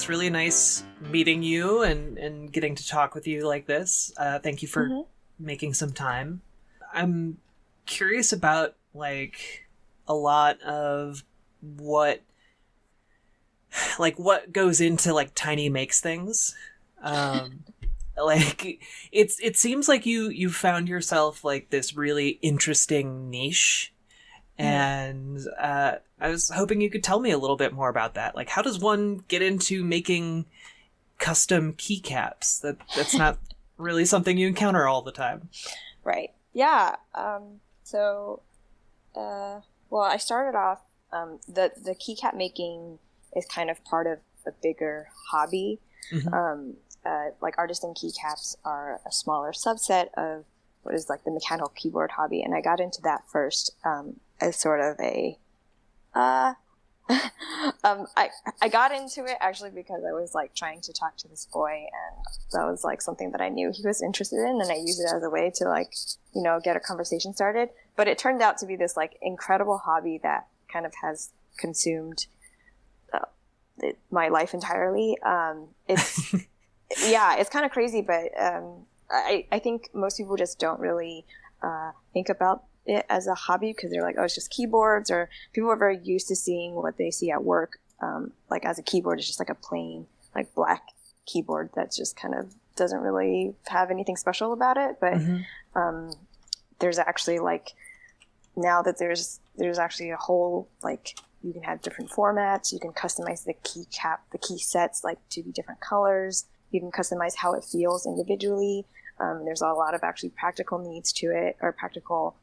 it's really nice meeting you and getting to talk with you like this. Thank you for making some time. I'm curious about like a lot of what goes into like Tiny Makes Things. Like it seems like you found yourself like this really interesting niche, and I was hoping you could tell me a little bit more about that. Like, how does one get into making custom keycaps? That's not really something you encounter all the time. Right. Yeah. Well, I started off, the keycap making is kind of part of a bigger hobby. Like artisan keycaps are a smaller subset of what is like the mechanical keyboard hobby. And I got into that first, as sort of a, I got into it actually because I was like trying to talk to this boy, and that was like something that I knew he was interested in, and I used it as a way to like, you know, get a conversation started. But it turned out to be this like incredible hobby that kind of has consumed my life entirely. It's yeah, it's kind of crazy, but I think most people just don't really think about it as a hobby because they're like, oh, it's just keyboards, or people are very used to seeing what they see at work, like as a keyboard is just like a plain like black keyboard that's just kind of doesn't really have anything special about it. But there's actually like, now that there's actually a whole, like, you can have different formats, you can customize the keycap, the key sets like to be different colors, you can customize how it feels individually. There's a lot of actually practical needs to it, or practical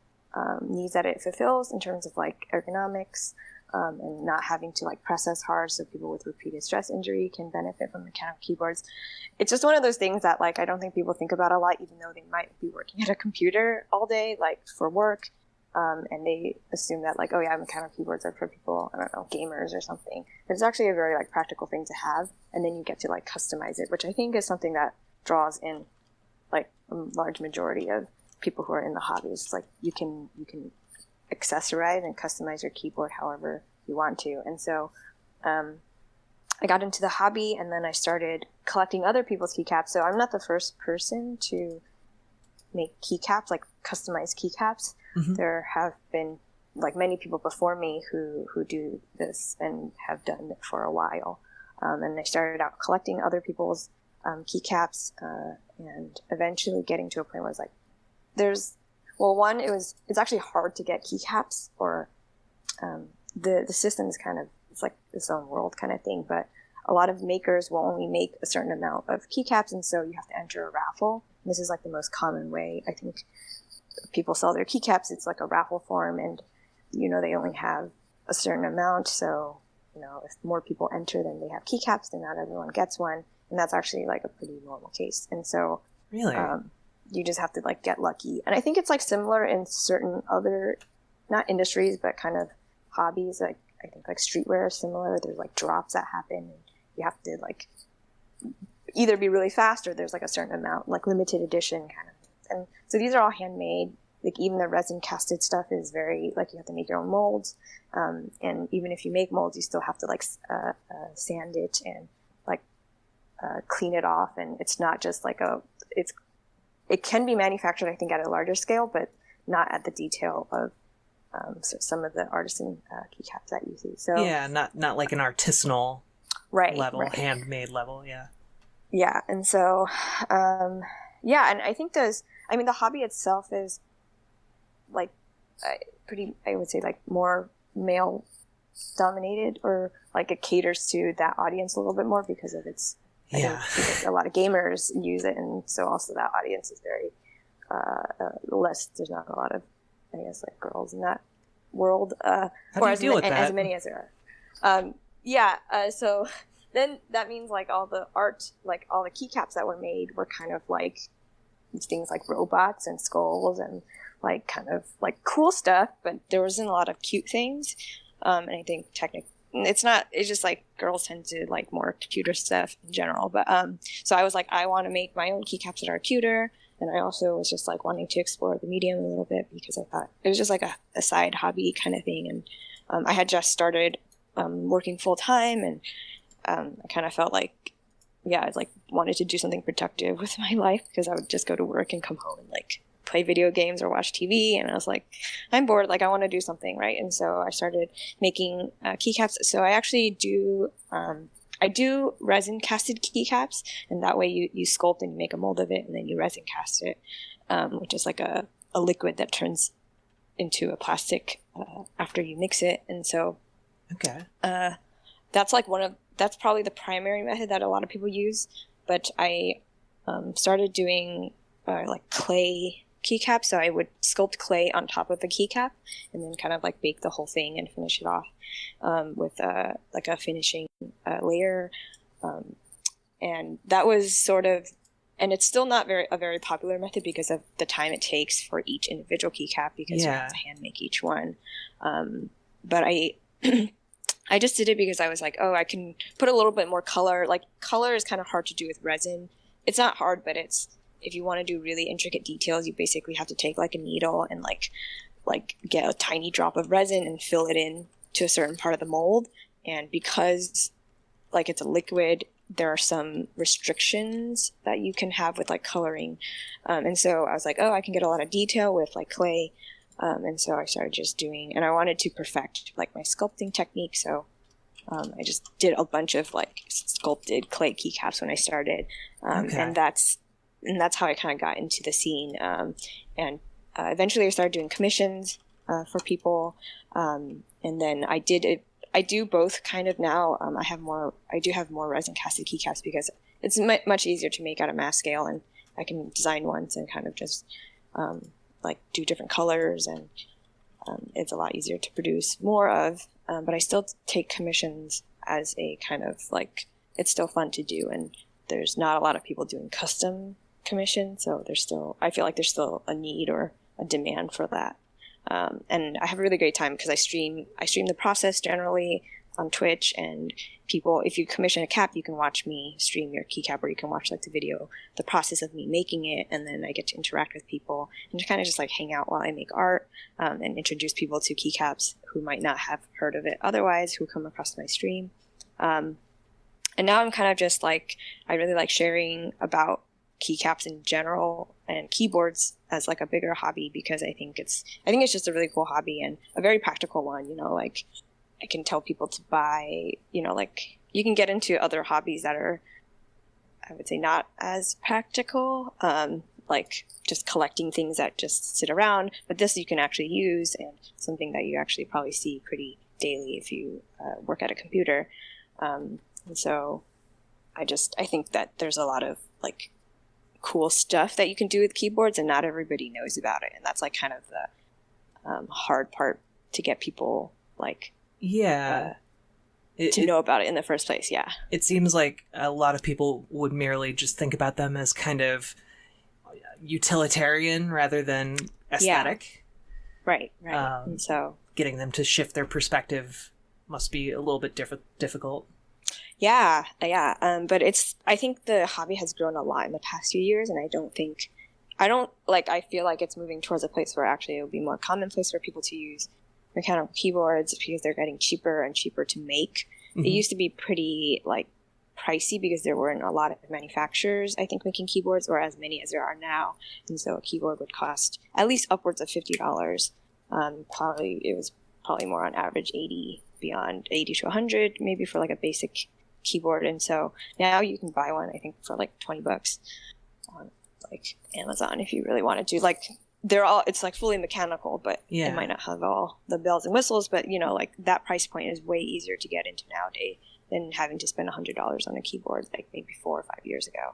needs that it fulfills in terms of like ergonomics, and not having to like press as hard, so people with repeated stress injury can benefit from mechanical keyboards. It's just one of those things that like I don't think people think about a lot, even though they might be working at a computer all day like for work, and they assume that like, oh yeah, mechanical keyboards are for people, I don't know, gamers or something. But it's actually a very like practical thing to have, and then you get to like customize it, which I think is something that draws in like a large majority of people who are in the hobbies. Like you can accessorize and customize your keyboard however you want to. And so I got into the hobby, and then I started collecting other people's keycaps. So I'm not the first person to make keycaps, like customized keycaps. There have been like many people before me who do this and have done it for a while. And I started out collecting other people's keycaps, and eventually getting to a point where it's like, it's actually hard to get keycaps, or the system is kind of, it's like its own world kind of thing, but a lot of makers will only make a certain amount of keycaps, and so you have to enter a raffle. And this is like the most common way I think people sell their keycaps. It's like a raffle form, and you know they only have a certain amount, so you know if more people enter than they have keycaps, then not everyone gets one, and that's actually like a pretty normal case. And so really, you just have to like get lucky. And I think it's like similar in certain other, not industries, but kind of hobbies. Like I think like streetwear is similar. There's like drops that happen, and you have to like either be really fast, or there's like a certain amount, like limited edition kind of things. And so these are all handmade. Like even the resin casted stuff is very, like you have to make your own molds. And even if you make molds, you still have to like sand it and like clean it off. And it's not just like it can be manufactured, I think, at a larger scale, but not at the detail of some of the artisan keycaps that you see. So yeah, not like an artisanal level, handmade level. Yeah. And so, and I think the hobby itself is like I would say like more male dominated, or like it caters to that audience a little bit more because of its, I think a lot of gamers use it. And so also that audience is very, less, there's not a lot of, I guess, like girls in that world. How do you deal with that? As many as there are. So then that means like all the art, like all the keycaps that were made were kind of like things like robots and skulls and like kind of like cool stuff, but there wasn't a lot of cute things. And I think it's just like girls tend to like more cuter stuff in general. But so I was like, I want to make my own keycaps that are cuter. And I also was just like wanting to explore the medium a little bit because I thought it was just like a side hobby kind of thing. And I had just started working full time, and I kind of felt like, yeah, I like wanted to do something productive with my life, because I would just go to work and come home and like play video games or watch TV. And I was like, I'm bored. Like I want to do something. Right. And so I started making keycaps. So I actually I do resin casted keycaps, and that way you sculpt and you make a mold of it, and then you resin cast it, which is like a liquid that turns into a plastic after you mix it. And so Okay. That's probably the primary method that a lot of people use. But I started doing like clay keycaps. So I would sculpt clay on top of the keycap, and then kind of like bake the whole thing and finish it off with like a finishing layer. And that was sort of, and it's still not a very popular method because of the time it takes for each individual keycap, because you have to hand make each one. But I I just did it because I was like, oh, I can put a little bit more color. Like color is kind of hard to do with resin. It's not hard, but it's, if you want to do really intricate details, you basically have to take like a needle and like get a tiny drop of resin and fill it in to a certain part of the mold. And because like it's a liquid, there are some restrictions that you can have with like coloring. And so I was like, oh, I can get a lot of detail with like clay. And so I started just doing, and I wanted to perfect like my sculpting technique. So I just did a bunch of like sculpted clay keycaps when I started. And that's how I kind of got into the scene. And eventually I started doing commissions for people. And then I do both kind of now. I do have more resin casted keycaps because it's much easier to make at a mass scale, and I can design once and kind of just like do different colors, and it's a lot easier to produce more of. But I still take commissions as a kind of like, it's still fun to do, and there's not a lot of people doing custom commissions, so I feel like there's still a need or a demand for that. And I have a really great time because I stream the process generally on Twitch, and people, if you commission a cap, you can watch me stream your keycap, or you can watch like the process of me making it, and then I get to interact with people and just kind of just like hang out while I make art, and introduce people to keycaps who might not have heard of it otherwise, who come across my stream. And now I'm kind of just like, I really like sharing about keycaps in general and keyboards as like a bigger hobby, because I think it's just a really cool hobby and a very practical one. You know, like I can tell people to buy, you know, like you can get into other hobbies that are, I would say, not as practical, like just collecting things that just sit around. But this you can actually use, and something that you actually probably see pretty daily if you work at a computer. And so I think that there's a lot of like cool stuff that you can do with keyboards, and not everybody knows about it. And that's like kind of the hard part to get people like, to know about it in the first place. Yeah. It seems like a lot of people would merely just think about them as kind of utilitarian rather than aesthetic. Yeah. Right. And so getting them to shift their perspective must be a little bit difficult. Yeah. But I think the hobby has grown a lot in the past few years, and I feel like it's moving towards a place where actually it will be more commonplace for people to use mechanical keyboards because they're getting cheaper and cheaper to make. Mm-hmm. It used to be pretty like pricey because there weren't a lot of manufacturers, I think, making keyboards, or as many as there are now. And so a keyboard would cost at least upwards of $50. It was probably more on average beyond 80 to 100, maybe for like a basic keyboard. And so now you can buy one, I think, for like $20 on like Amazon if you really wanted to. Like it's like fully mechanical, but it might not have all the bells and whistles, but you know, like that price point is way easier to get into nowadays than having to spend $100 on a keyboard like maybe 4 or 5 years ago.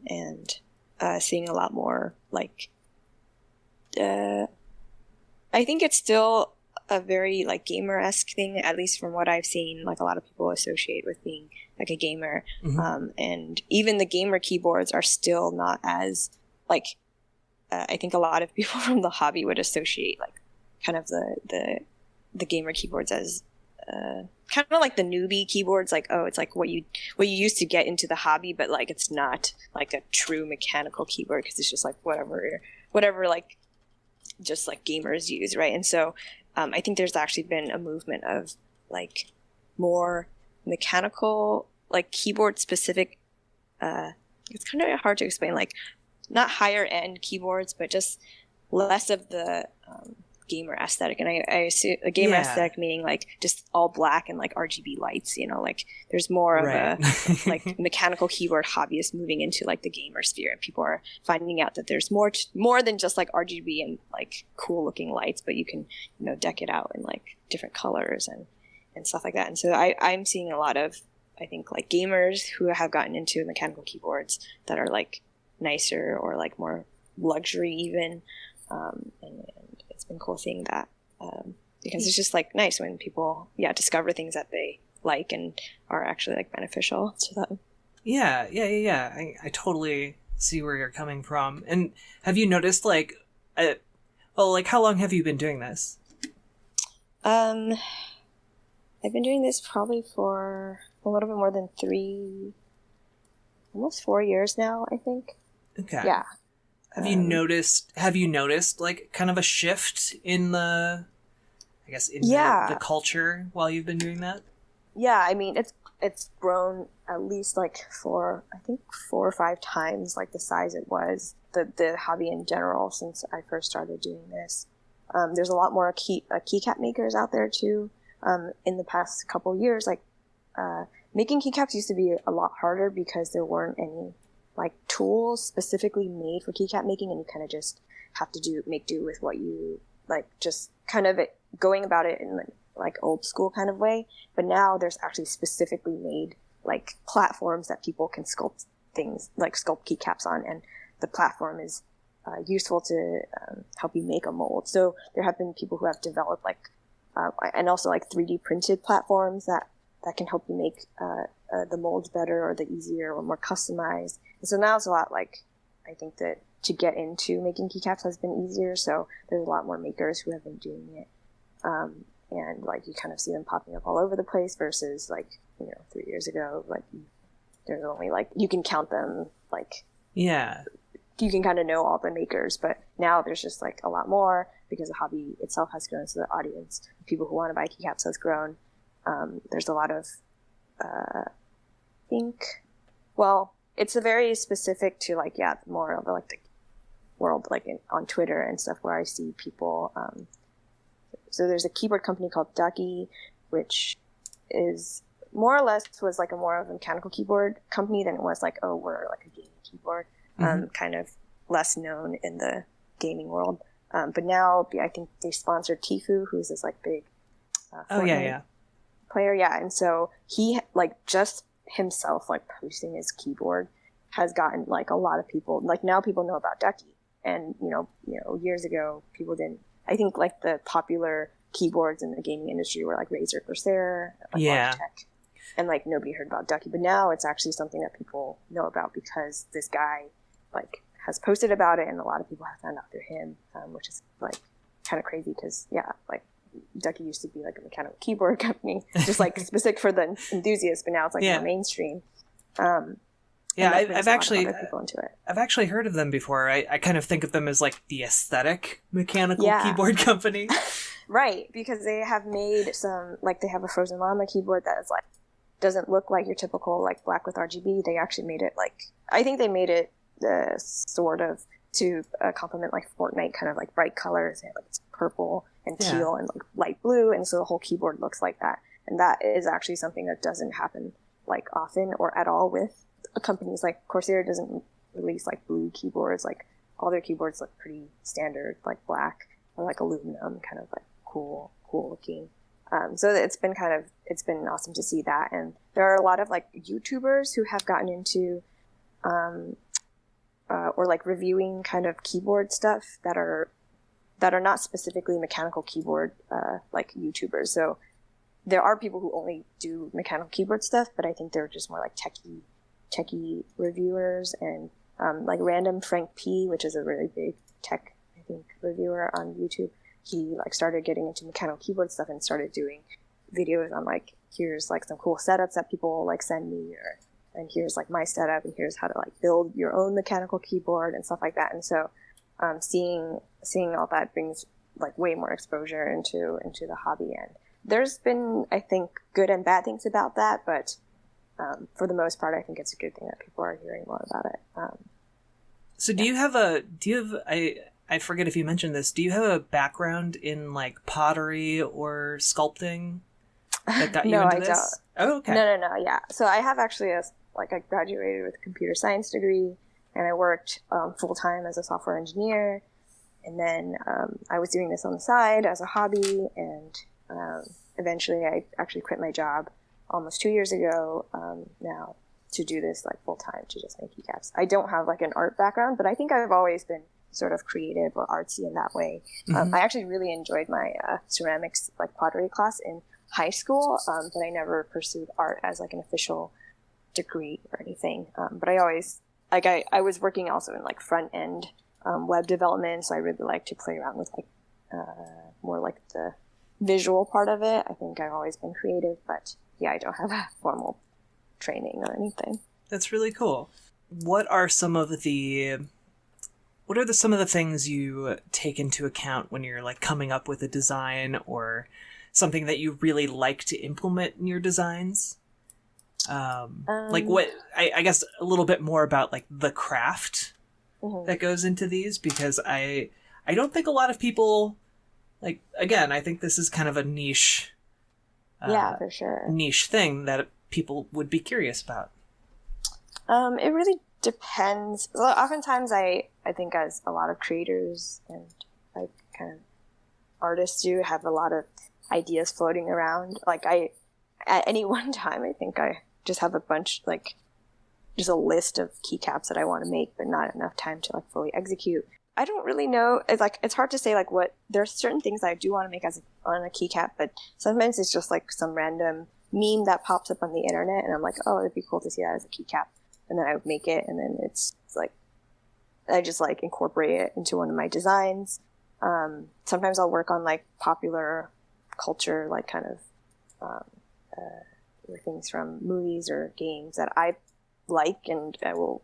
And seeing a lot more like I think it's still a very like gamer-esque thing, at least from what I've seen. Like a lot of people associate with being like a gamer. Mm-hmm. And even the gamer keyboards are still not as like I think a lot of people from the hobby would associate like kind of the gamer keyboards as kind of like the newbie keyboards, like, oh, it's like what you used to get into the hobby, but like it's not like a true mechanical keyboard because it's just like whatever like just like gamers use, right? And so I think there's actually been a movement of like more mechanical, like keyboard specific. It's kind of hard to explain, like not higher end keyboards, but just less of the gamer aesthetic. And I assume a gamer aesthetic meaning like just all black and like RGB lights, you know, like there's more of a like mechanical keyboard hobbyist moving into like the gamer sphere, and people are finding out that there's more than just like RGB and like cool looking lights, but you can, you know, deck it out in like different colors and stuff like that. And so I'm seeing a lot of, I think, like gamers who have gotten into mechanical keyboards that are like nicer or like more luxury even, and it's been cool seeing that, because it's just like nice when people discover things that they like and are actually like beneficial to them. I totally see where you're coming from. And have you noticed like how long have you been doing this? I've been doing this probably for a little bit more than almost 4 years now, I think. Okay. Yeah. Have you noticed like kind of a shift in the culture while you've been doing that? Yeah, I mean it's grown at least like 4 or 5 times like the size it was, the hobby in general, since I first started doing this. There's a lot more keycap makers out there too. In the past couple years, like making keycaps used to be a lot harder because there weren't any like tools specifically made for keycap making, and you kind of just have to make do with what you like, just kind of going about it in like old school kind of way. But now there's actually specifically made like platforms that people can sculpt things, like sculpt keycaps on, and the platform is useful to help you make a mold. So there have been people who have developed like and also like 3D printed platforms that can help you make the molds better or the easier or more customized. And so now it's a lot like, I think that to get into making keycaps has been easier. So there's a lot more makers who have been doing it. And like you kind of see them popping up all over the place versus like, 3 years ago, like there's only like, you can count them, like, yeah, you can kind of know all the makers, but now there's just like a lot more because the hobby itself has grown. So the audience, people who want to buy keycaps, has grown. There's a lot of, it's a very specific to like, more of like the world, like on Twitter and stuff, where I see people. So there's a keyboard company called Ducky, which is more or less was like more of a mechanical keyboard company than it was like, oh, we're like a gaming keyboard. Kind of less known in the gaming world. But now I think they sponsored Tifu, who's this like big Fortnite player. Yeah. And so he like just himself like posting his keyboard has gotten like a lot of people, like now people know about Ducky. And, years ago people didn't. I think like the popular keyboards in the gaming industry were like Razer, Corsair, like Logitech. And like nobody heard about Ducky. But now it's actually something that people know about because this guy like has posted about it, and a lot of people have found out through him, which is like kind of crazy because like Ducky used to be like a mechanical keyboard company, just like specific for the enthusiasts, but now it's like more mainstream. I've actually heard of them before. I kind of think of them as like the aesthetic mechanical keyboard company, right? Because they have made some, like they have a Frozen Llama keyboard that is like doesn't look like your typical like black with RGB. They actually made it like, I think they made it sort of to complement like Fortnite kind of like bright colors. They have like purple and teal and like light blue, and so the whole keyboard looks like that. And that is actually something that doesn't happen like often or at all with companies. Like Corsair doesn't release like blue keyboards. Like all their keyboards look pretty standard, like black or like aluminum, kind of like cool looking. So it's been awesome to see that. And there are a lot of like YouTubers who have gotten into or like reviewing kind of keyboard stuff that are not specifically mechanical keyboard like YouTubers. So there are people who only do mechanical keyboard stuff, but I think they're just more like techie reviewers. And like Random Frank P, which is a really big tech, I think, reviewer on YouTube. He like started getting into mechanical keyboard stuff and started doing videos on like, here's like some cool setups that people like send me, and here's like my setup, and here's how to like build your own mechanical keyboard and stuff like that. And so seeing all that brings like way more exposure into the hobby. And there's been, I think, good and bad things about that, but for the most part, I think it's a good thing that people are hearing more about it. So I forget if you mentioned this, do you have a background in like pottery or sculpting that got you into this? Don't. Oh, okay. No, yeah. So I have actually, I graduated with a computer science degree, and I worked full-time as a software engineer, and then I was doing this on the side as a hobby, and eventually I actually quit my job almost 2 years ago now to do this like full-time, to just make keycaps. I don't have like an art background, but I think I've always been sort of creative or artsy in that way. I actually really enjoyed my ceramics, like pottery class in high school, but I never pursued art as like an official degree or anything. But I always, like, I was working also in like front end web development, so I really like to play around with like more like the visual part of it. I think I've always been creative, but yeah, I don't have a formal training or anything. That's really cool. What are some of the things you take into account when you're like coming up with a design or something that you really like to implement in your designs? Like what, I guess a little bit more about like the craft that goes into these, because I don't think a lot of people, like, again, I think this is kind of a niche, for sure, niche thing that people would be curious about. It really depends. Well, oftentimes I think, as a lot of creators and like kind of artists do, have a lot of ideas floating around. Like at any one time, I think I just have a bunch, like just a list of keycaps that I want to make, but not enough time to like fully execute. I don't really know. It's hard to say like what, there's certain things I do want to make on a keycap, but sometimes it's just like some random meme that pops up on the internet, and I'm like, oh, it'd be cool to see that as a keycap. And then I would make it, and then it's like, I just like incorporate it into one of my designs. Sometimes I'll work on like popular culture, like kind of or things from movies or games that I like, and I will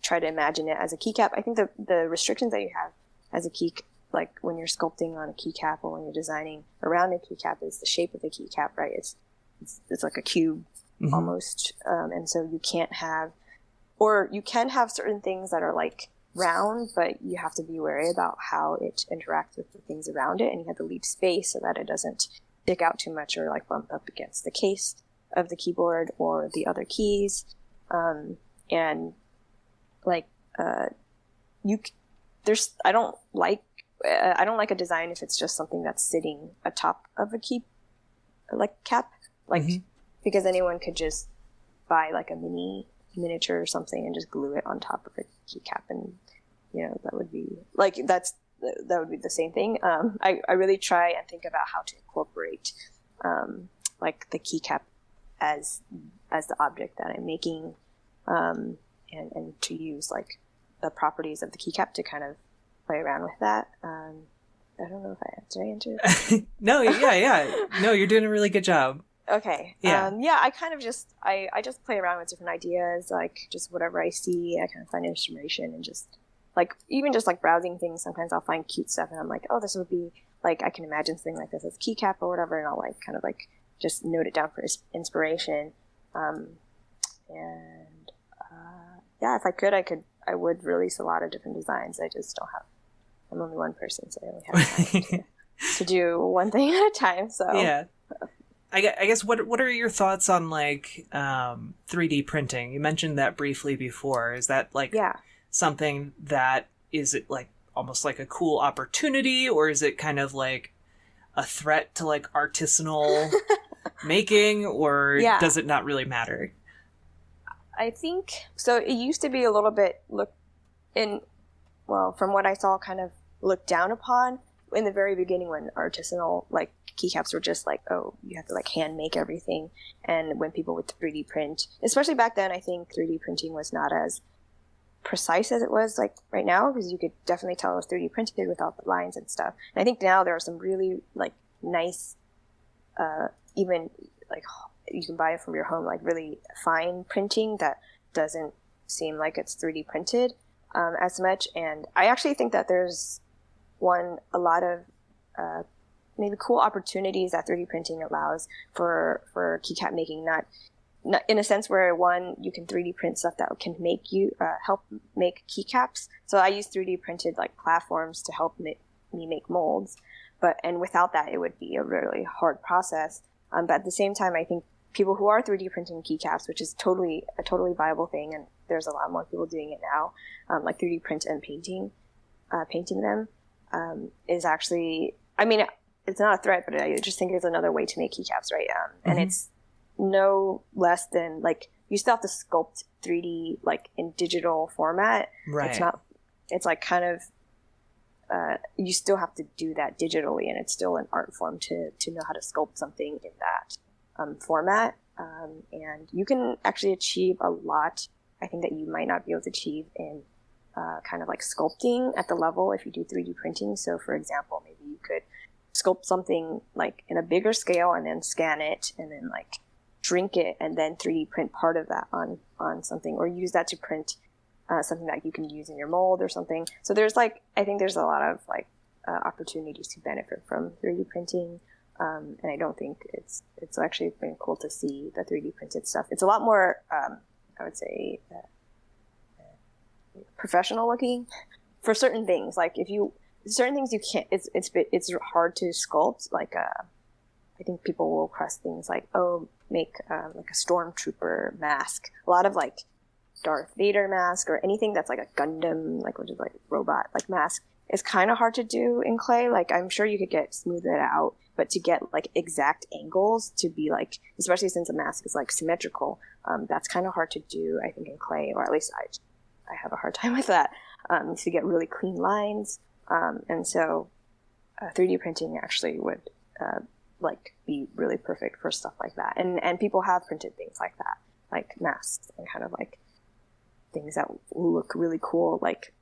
try to imagine it as a keycap. I think the restrictions that you have as a like when you're sculpting on a keycap or when you're designing around a keycap, is the shape of the keycap, right? It's like a cube almost, and so you can't have, or you can have certain things that are like round, but you have to be wary about how it interacts with the things around it, and you have to leave space so that it doesn't stick out too much or like bump up against the case of the keyboard or the other keys. And like I don't like a design if it's just something that's sitting atop of a key, like cap, like because anyone could just buy like a miniature or something and just glue it on top of a keycap, and that would be like that would be the same thing. I really try and think about how to incorporate like the keycap as the object that I'm making, and to use like the properties of the keycap to kind of play around with that. I don't know if I answered. No, yeah. No, you're doing a really good job. Okay. Yeah. I kind of just, I just play around with different ideas, like just whatever I see, I kind of find inspiration, and just like, even just like browsing things, sometimes I'll find cute stuff and I'm like, oh, this would be like, I can imagine something like this as keycap or whatever, and I'll like kind of like just note it down for inspiration. Yeah, if I could, I would release a lot of different designs. I just don't have, I'm only one person, so I only have time to do one thing at a time. So yeah. I guess what are your thoughts on like 3D printing? You mentioned that briefly before. Is that like something that, is it like almost like a cool opportunity, or is it kind of like a threat to like artisanal making, or does it not really matter? I think so. It used to be a little bit from what I saw, kind of looked down upon in the very beginning, when artisanal like keycaps were just like, oh, you have to like hand make everything. And when people would 3D print, especially back then, I think 3D printing was not as precise as it was like right now, because you could definitely tell it was 3D printed without the lines and stuff. And I think now there are some really like nice, even like you can buy it from your home, like really fine printing that doesn't seem like it's 3D printed as much. And I actually think that there's a lot of maybe cool opportunities that 3D printing allows for keycap making. Not in a sense where, one, you can 3D print stuff that can make you help make keycaps. So I use 3D printed like platforms to help me make molds, and without that, it would be a really hard process. But at the same time, I think people who are 3D printing keycaps, which is a totally viable thing, and there's a lot more people doing it now, like 3D print and painting them, is actually, I mean, it's not a threat, but I just think it's another way to make keycaps, right? And it's no less than, like, you still have to sculpt 3D like in digital format. Right. It's like kind of, you still have to do that digitally, and it's still an art form to know how to sculpt something in that format. And you can actually achieve a lot, I think, that you might not be able to achieve in kind of like sculpting at the level if you do 3D printing. So for example, maybe you could sculpt something like in a bigger scale and then scan it and then like shrink it and then 3D print part of that on something, or use that to print something that you can use in your mold or something. So there's like, I think there's a lot of like opportunities to benefit from 3D printing. And I don't think it's actually been cool to see the 3D printed stuff. It's a lot more, I would say, professional looking for certain things. Like certain things you can't, it's hard to sculpt. Like, I think people will request things like, make like a stormtrooper mask. A lot of like Darth Vader mask or anything that's like a Gundam, like, which is like robot like mask, is kind of hard to do in clay. Like, I'm sure you could smooth it out, but to get like exact angles to be like, especially since a mask is like symmetrical, that's kind of hard to do, I think, in clay, or at least I have a hard time with that, to get really clean lines. And so 3D printing actually would like be really perfect for stuff like that. And people have printed things like that, like masks and kind of like things that look really cool, like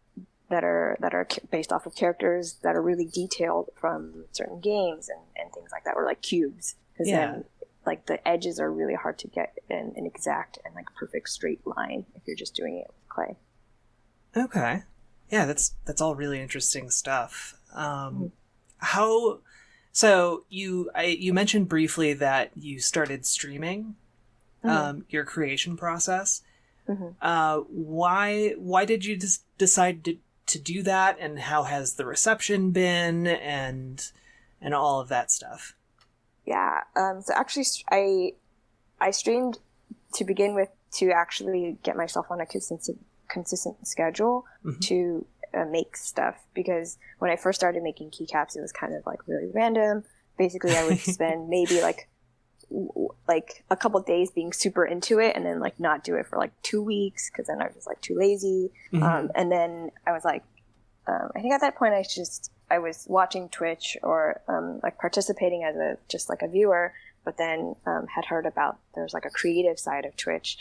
that are based off of characters that are really detailed from certain games and things like that, or like cubes, because then like the edges are really hard to get an exact and like perfect straight line if you're just doing it with clay. Okay. Yeah, that's all really interesting stuff. So you mentioned briefly that you started streaming your creation process. Why did you decide to do that, and how has the reception been, and all of that stuff? Yeah. So actually, I streamed to begin with to actually get myself on a consistent schedule to make stuff, because when I first started making keycaps, it was kind of like really random. Basically, I would spend maybe like a couple of days being super into it, and then like not do it for like 2 weeks, because then I was just like too lazy. And then I was like, I think at that point I was watching Twitch or like participating as just like a viewer, but then had heard about there's like a creative side of Twitch.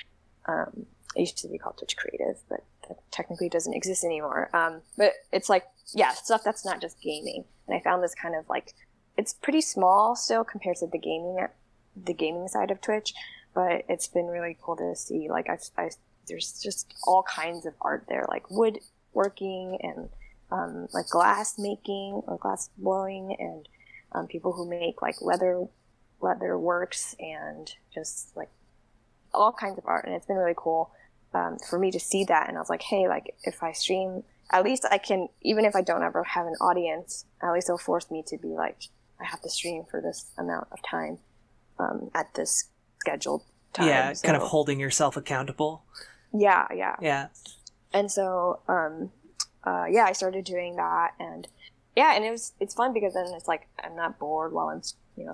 It used to be called Twitch Creative, but that technically doesn't exist anymore. But it's like, yeah, stuff that's not just gaming. And I found this kind of like, it's pretty small still compared to the gaming side of Twitch, but it's been really cool to see. Like, there's just all kinds of art there, like woodworking and like glass making or glass blowing, and people who make like leather works, and just like all kinds of art. And it's been really cool for me to see that. And I was like, hey, like if I stream, at least I can, even if I don't ever have an audience, at least it'll force me to be like, I have to stream for this amount of time at this scheduled time. Yeah, so, kind of holding yourself accountable. Yeah. And so, I started doing that, and it's fun, because then it's like, I'm not bored while I'm,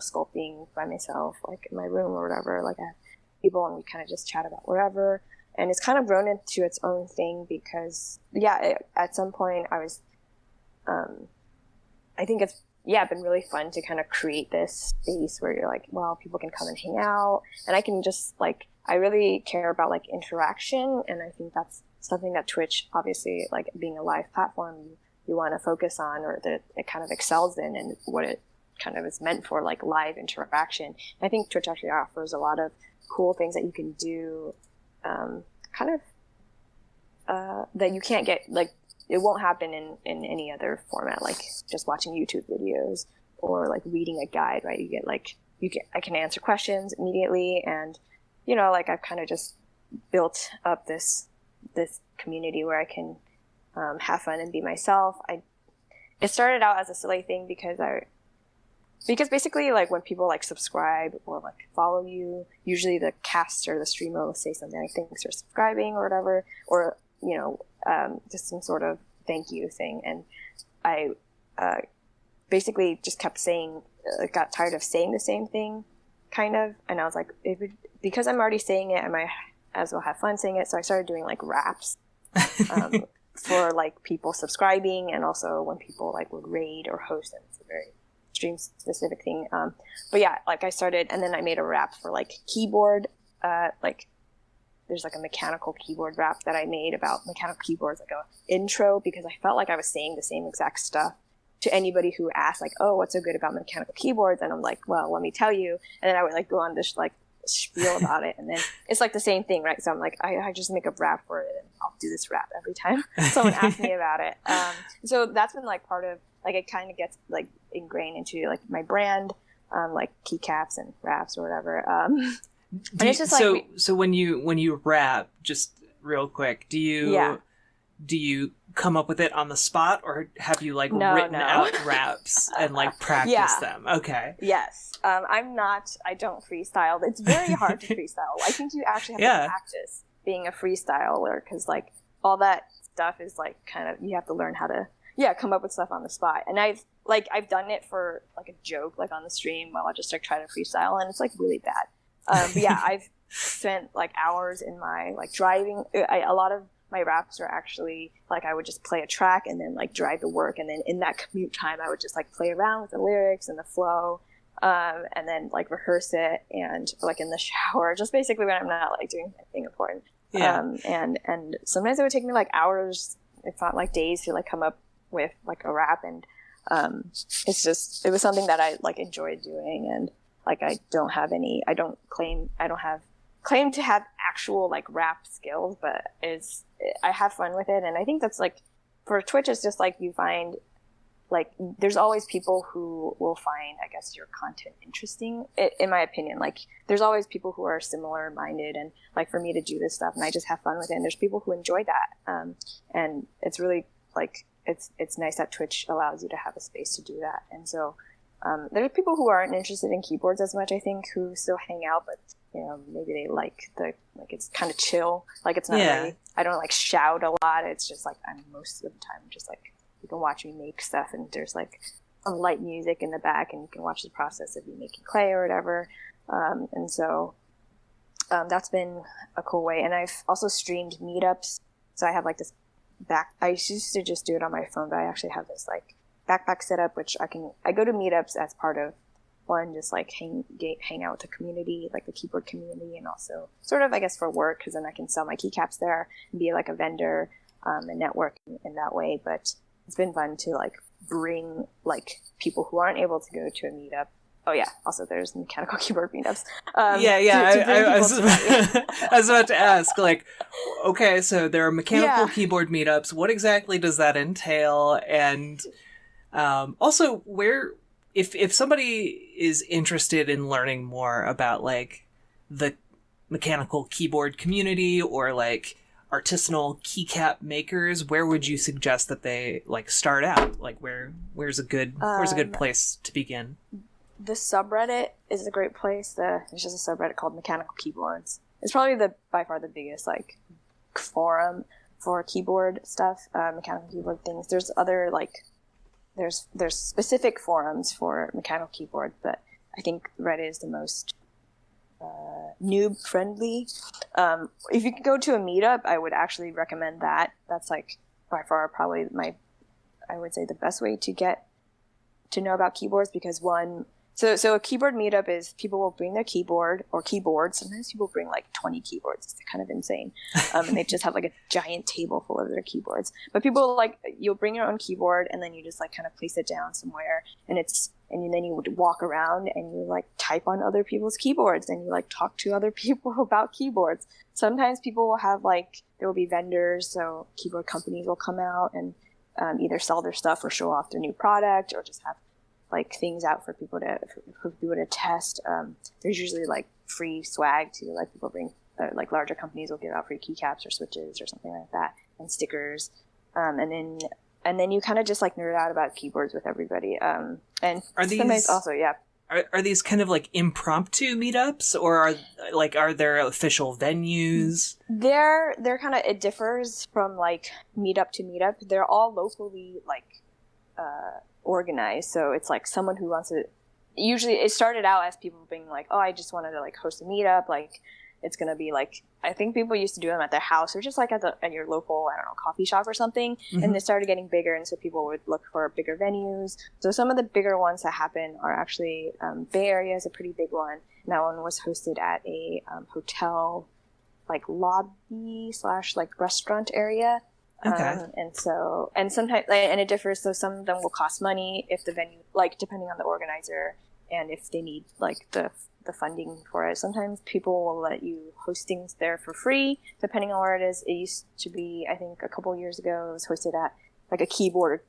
sculpting by myself, like in my room or whatever. Like, I have people, and we kind of just chat about whatever. And it's kind of grown into its own thing, because, at some point I was, I think it's, been really fun to kind of create this space where you're like, well, people can come and hang out, and I can just like, I really care about like interaction. And I think that's something that Twitch, obviously, like being a live platform, you want to focus on, or that it kind of excels in, and what it kind of is meant for, like live interaction. And I think Twitch actually offers a lot of cool things that you can do, that you can't get, like, it won't happen in any other format, like just watching YouTube videos. or like reading a guide, right? I can answer questions immediately, and like I've kind of just built up this community where I can have fun and be myself. It started out as a silly thing because basically, like, when people like subscribe or like follow you, usually the cast or the streamer will say something like thanks for subscribing or whatever, or just some sort of thank you thing. And I basically just kept saying, got tired of saying the same thing, kind of, and I was like, because I'm already saying it, I might as well have fun saying it. So I started doing like raps for like people subscribing, and also when people like would raid or host, and it's a very stream specific thing. But yeah, like I started, and then I made a rap for like keyboard, like there's like a mechanical keyboard rap that I made about mechanical keyboards, like a intro, because I felt like I was saying the same exact stuff to anybody who asked, like, oh, what's so good about mechanical keyboards? And I'm like, well, let me tell you. And then I would like go on this like spiel about it, and then it's like the same thing, right? So I'm like, I just make a rap for it, and I'll do this rap every time someone asks me about it. So that's been like part of, like, it kind of gets like ingrained into like my brand, like keycaps and raps or whatever. And it's just like, so when you rap, just real quick, do you come up with it on the spot, or have you like written out raps and like practice them? Okay. Yes. I don't freestyle. It's very hard to freestyle. I think you actually have to practice being a freestyler, because like all that stuff is like kind of, you have to learn how to come up with stuff on the spot. And I've done it for like a joke, like on the stream, while I just like try to freestyle, and it's like really bad. But yeah, I've spent like hours in my like driving. A lot of my raps are actually like, I would just play a track and then like drive to work, and then in that commute time I would just like play around with the lyrics and the flow, and then like rehearse it, and like in the shower, just basically when I'm not like doing anything important. And sometimes it would take me like hours, if not like days, to like come up with like a rap. And it was something that I like enjoyed doing, and like I don't claim to have actual like rap skills, but I have fun with it. And I think that's like, for Twitch, it's just like you find like there's always people who will find, I guess, your content interesting, in my opinion. Like there's always people who are similar minded, and like for me to do this stuff and I just have fun with it, and there's people who enjoy that, and it's really like it's nice that Twitch allows you to have a space to do that. And so there are people who aren't interested in keyboards as much, I think, who still hang out, but maybe they like it's kind of chill. Like it's not really, I don't like shout a lot. It's just like I'm most of the time just like, you can watch me make stuff, and there's like some light music in the back, and you can watch the process of me making clay or whatever. And so that's been a cool way. And I've also streamed meetups. So I have like this I used to just do it on my phone, but I actually have this like backpack setup, which I go to meetups as part of one, just like hang out with the community, like the keyboard community, and also sort of, I guess, for work, because then I can sell my keycaps there and be like a vendor, and network in that way. But it's been fun to like bring like people who aren't able to go to a meetup. Oh yeah, also there's mechanical keyboard meetups. I was about to ask, like, okay, so there are mechanical keyboard meetups. What exactly does that entail? And also, where, if somebody is interested in learning more about like the mechanical keyboard community, or like artisanal keycap makers, where would you suggest that they like start out? Like where's a good place to begin? The subreddit is a great place. There's just a subreddit called Mechanical Keyboards. It's probably by far the biggest like forum for keyboard stuff, mechanical keyboard things. There's other like there's specific forums for mechanical keyboard, but I think Reddit is the most noob friendly. If you could go to a meetup, I would actually recommend that. That's like by far probably I would say the best way to get to know about keyboards, because so a keyboard meetup is people will bring their keyboard or keyboards. Sometimes people bring like 20 keyboards. It's kind of insane. And they just have like a giant table full of their keyboards. But people like, you'll bring your own keyboard, and then you just like kind of place it down somewhere, and then you would walk around and you like type on other people's keyboards, and you like talk to other people about keyboards. Sometimes people will have like, there will be vendors, so keyboard companies will come out and either sell their stuff or show off their new product, or just have like things out for people to test. There's usually like free swag too, like people bring like larger companies will give out free keycaps or switches or something like that, and stickers. And then you kind of just like nerd out about keyboards with everybody. And are these sometimes also, yeah. Are these kind of like impromptu meetups, or are there official venues? They're kind of, it differs from like meetup to meetup. They're all locally like organized. So it's like someone who wants to. Usually, it started out as people being like, "Oh, I just wanted to like host a meetup." Like, it's gonna be like, I think people used to do them at their house or just like at your local, I don't know, coffee shop or something. Mm-hmm. And they started getting bigger, and so people would look for bigger venues. So some of the bigger ones that happen are actually Bay Area is a pretty big one. And that one was hosted at a hotel, like lobby / like restaurant area. Okay. And sometimes, and it differs. So some of them will cost money if the venue, like depending on the organizer and if they need like the funding for it. Sometimes people will let you host things there for free, depending on where it is. It used to be, I think a couple years ago, it was hosted at like a keyboard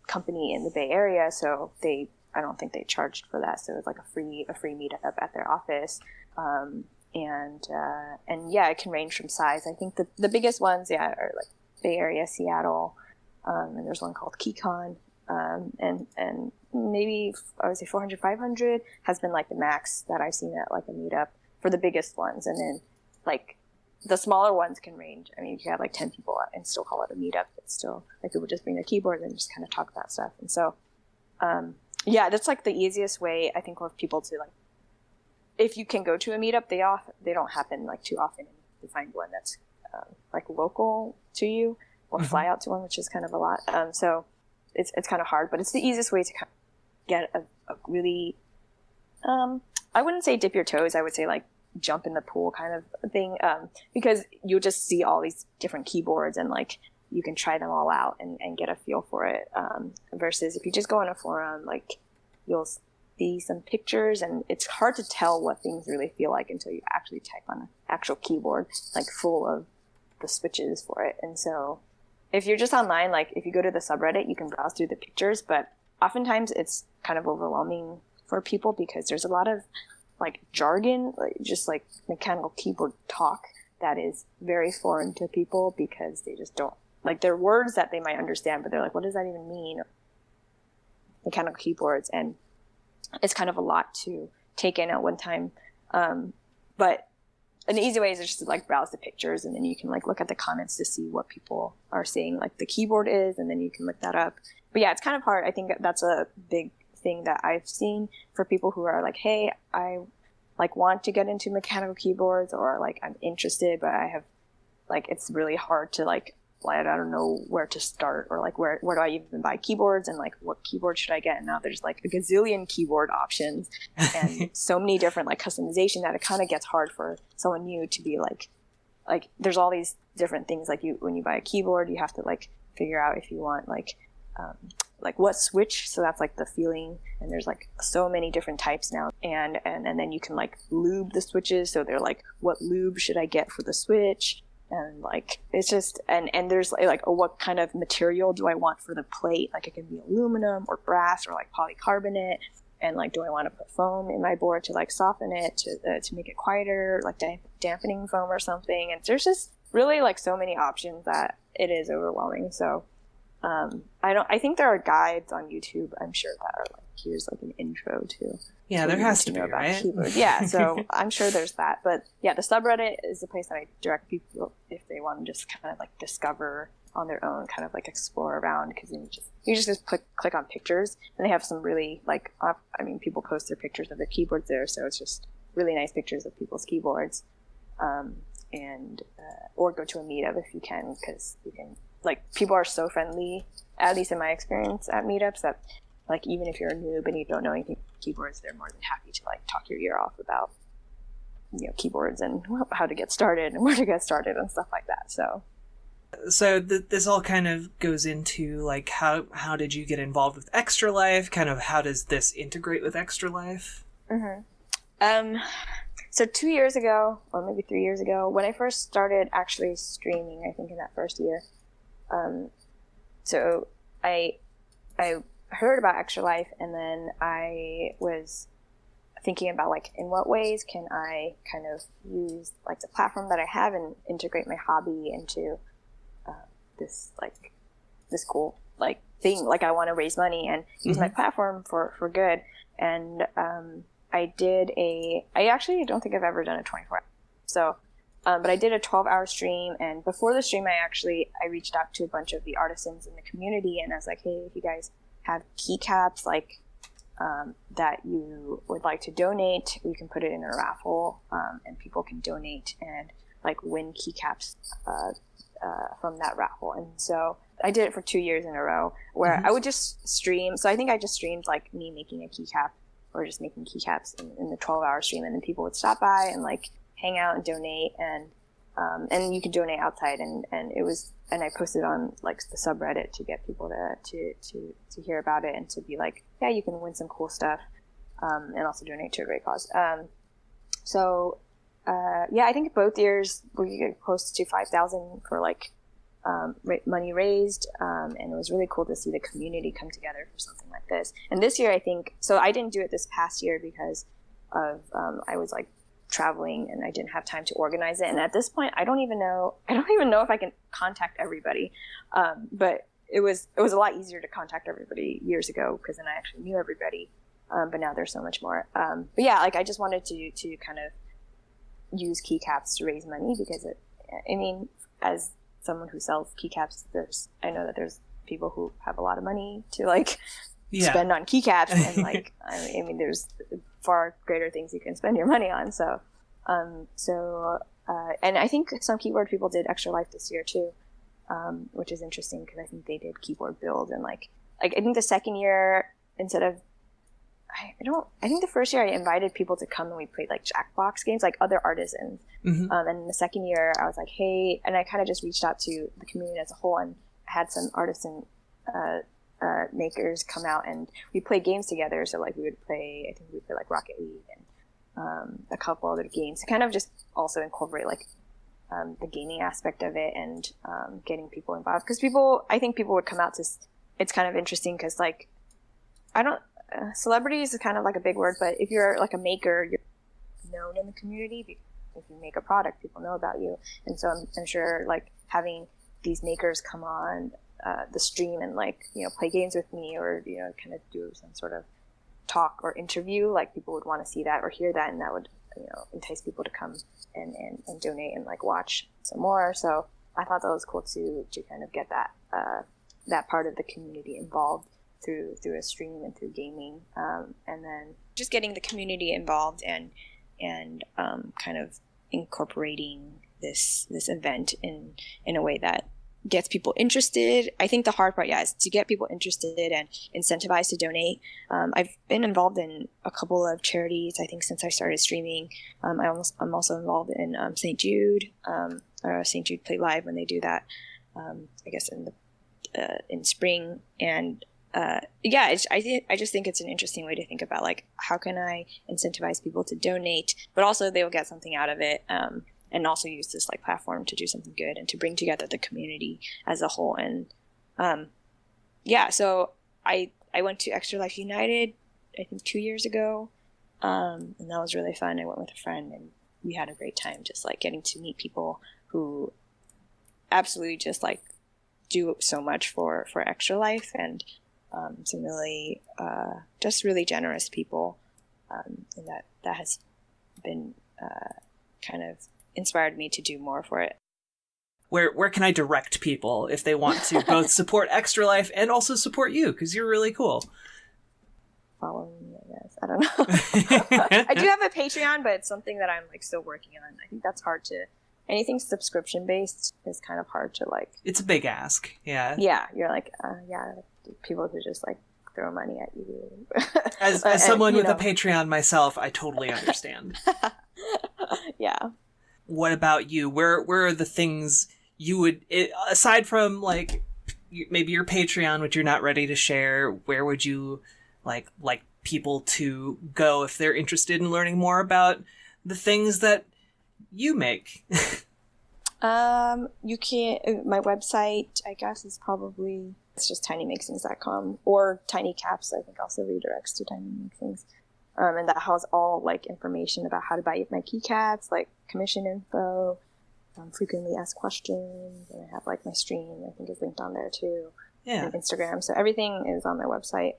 company in the Bay Area. So I don't think they charged for that. So it was like a free meetup at their office. And yeah, it can range from size. I think the biggest ones, are like Bay Area, Seattle, and there's one called KeyCon, and maybe I would say 400, 500 has been like the max that I've seen at like a meetup for the biggest ones. And then like the smaller ones can range. I mean, you can have like 10 people and still call it a meetup. It's still like people just bring their keyboard and just kind of talk about stuff. And so, yeah, that's like the easiest way I think for people to like, if you can go to a meetup, they don't happen like too often. To find one that's like local to you, or mm-hmm. fly out to one, which is kind of a lot. So it's kind of hard, but it's the easiest way to kind of get a really, I wouldn't say dip your toes. I would say like jump in the pool kind of thing, because you'll just see all these different keyboards and like you can try them all out and get a feel for it. Versus if you just go on a forum, like you'll see some pictures and it's hard to tell what things really feel like until you actually type on an actual keyboard, like full of the switches for it. And so if you're just online, like if you go to the subreddit, you can browse through the pictures, but oftentimes it's kind of overwhelming for people because there's a lot of like jargon, like just like mechanical keyboard talk that is very foreign to people because they just don't, like they're words that they might understand, but they're like, what does that even mean? Mechanical keyboards, and it's kind of a lot to take in at one time. But an easy way is just to like browse the pictures, and then you can like look at the comments to see what people are saying like the keyboard is, and then you can look that up. But yeah, it's kind of hard. I think that's a big thing that I've seen for people who are like, hey, I like want to get into mechanical keyboards, or like I'm interested, but I have like, it's really hard to like, I don't know where to start, or like where do I even buy keyboards, and like what keyboard should I get? And now there's like a gazillion keyboard options and so many different like customization that it kind of gets hard for someone new to be like there's all these different things. Like when you buy a keyboard, you have to like figure out if you want like what switch. So that's like the feeling, and there's like so many different types now, and then you can like lube the switches. So they're like, what lube should I get for the switch? And like it's just and there's like what kind of material do I want for the plate? Like it can be aluminum or brass or like polycarbonate. And like, do I want to put foam in my board to like soften it to make it quieter, like dampening foam or something? And there's just really like so many options that it is overwhelming. So I think there are guides on YouTube, I'm sure, that are like, here's like an intro to. Yeah, there has to be, right? Keyboard. Yeah, so I'm sure there's that. But yeah, the subreddit is the place that I direct people if they want to just kind of like discover on their own, kind of like explore around, because you just click on pictures, and they have some really like, people post their pictures of their keyboards there, so it's just really nice pictures of people's keyboards. Or go to a meetup if you can, because you can, like, people are so friendly, at least in my experience at meetups, that like even if you're a noob and you don't know anything about keyboards, they're more than happy to like talk your ear off about, you know, keyboards and how to get started and where to get started and stuff like that. So this all kind of goes into like how did you get involved with Extra Life? Kind of how does this integrate with Extra Life? Mm-hmm. So 2 years ago, or maybe 3 years ago, when I first started actually streaming, I think in that first year, so I heard about Extra Life, and then I was thinking about like in what ways can I kind of use like the platform that I have and integrate my hobby into this cool like thing. Like I want to raise money and use my platform for good. And I actually don't think I've ever done a 24 hour. So, but I did a 12-hour stream, and before the stream, I reached out to a bunch of the artisans in the community, and I was like, hey, if you guys have keycaps like that you would like to donate, we can put it in a raffle, and people can donate and like win keycaps from that raffle. And so I did it for 2 years in a row, where I would just stream. So I think I just streamed like me making a keycap, or just making keycaps in the 12-hour stream, and then people would stop by and like hang out and donate, and you could donate outside, and I posted on like the subreddit to get people to hear about it and to be like, yeah, you can win some cool stuff, and also donate to a great cause. Yeah, I think both years we get close to 5,000 for like money raised, and it was really cool to see the community come together for something like this. And this year, I think, so I didn't do it this past year because of I was like traveling and I didn't have time to organize it. And at this point, I don't even know if I can contact everybody. But it was a lot easier to contact everybody years ago, because then I actually knew everybody. But now there's so much more. But yeah, like I just wanted to kind of use keycaps to raise money, because as someone who sells keycaps, I know that there's people who have a lot of money to like spend on keycaps, and like I mean there's far greater things you can spend your money on. So and I think some keyboard people did Extra Life this year too, which is interesting, because I think they did keyboard build, and like I think the second year, instead of I think the first year I invited people to come and we played like Jackbox games, like other artisans. And the second year I was like, hey, and I kind of just reached out to the community as a whole and had some artisan makers come out, and we played games together. So like we would play like Rocket League and a couple other games to kind of just also incorporate like the gaming aspect of it, and getting people involved. Because I think people would come out to, it's kind of interesting because like, celebrities is kind of like a big word, but if you're like a maker, you're known in the community. If you make a product, people know about you. And so I'm sure like having these makers come on the stream and like, play games with me, or, kind of do some sort of talk or interview, like people would want to see that or hear that, and that would, entice people to come and donate and like watch some more. So I thought that was cool to kind of get that part of the community involved through a stream and through gaming, and then just getting the community involved and kind of incorporating this event in a way that gets people interested. I think the hard part, is to get people interested and incentivized to donate. I've been involved in a couple of charities, I think, since I started streaming. I'm also involved in St. Jude. St. Jude Play Live when they do that, I guess in spring. And I just think it's an interesting way to think about like, how can I incentivize people to donate, but also they will get something out of it, and also use this like platform to do something good and to bring together the community as a whole. And so I went to Extra Life United, I think 2 years ago, and that was really fun. I went with a friend and we had a great time, just like getting to meet people who absolutely just like do so much for Extra Life, and some really just really generous people, and that has been kind of inspired me to do more for it. Where can I direct people if they want to both support Extra Life and also support you, because you're really cool? Follow me, I guess. I don't know. I do have a Patreon, but it's something that I'm like still working on. I think that's hard to. Anything subscription based is kind of hard to like. It's a big ask. Yeah. Yeah, you're like people who just like throw money at you. As someone with a Patreon myself, I totally understand. Yeah. What about you? Where are the things you would, aside from like maybe your Patreon, which you're not ready to share, where would you like people to go if they're interested in learning more about the things that you make? You can, my website, I guess, is probably It's just tinymakesthings.com, or Tinycaps, I think, also redirects to TinyMakesThings. And that has all like information about how to buy my keycaps, like commission info, frequently asked questions, and I have like my stream, I think, is linked on there too. Yeah. And Instagram. So everything is on my website.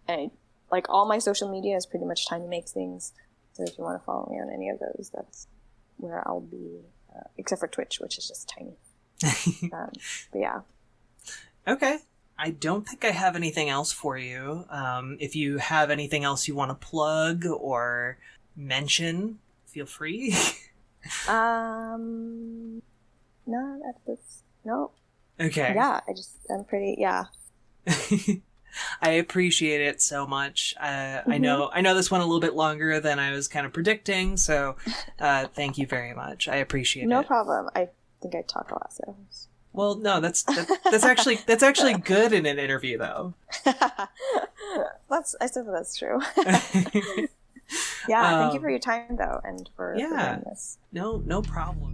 And like all my social media is pretty much TinyMakesThings. So if you want to follow me on any of those, that's where I'll be, except for Twitch, which is just tiny. But yeah. Okay. I don't think I have anything else for you. If you have anything else you want to plug or mention, feel free. No, that's no. Okay. Yeah, I'm pretty, yeah. I appreciate it so much. I know this went a little bit longer than I was kind of predicting, so thank you very much. I appreciate it. No problem. I think I talk a lot, so. Well, no, that's actually good in an interview, though. I suppose that's true. Yeah, thank you for your time, though, and for doing this. No problem.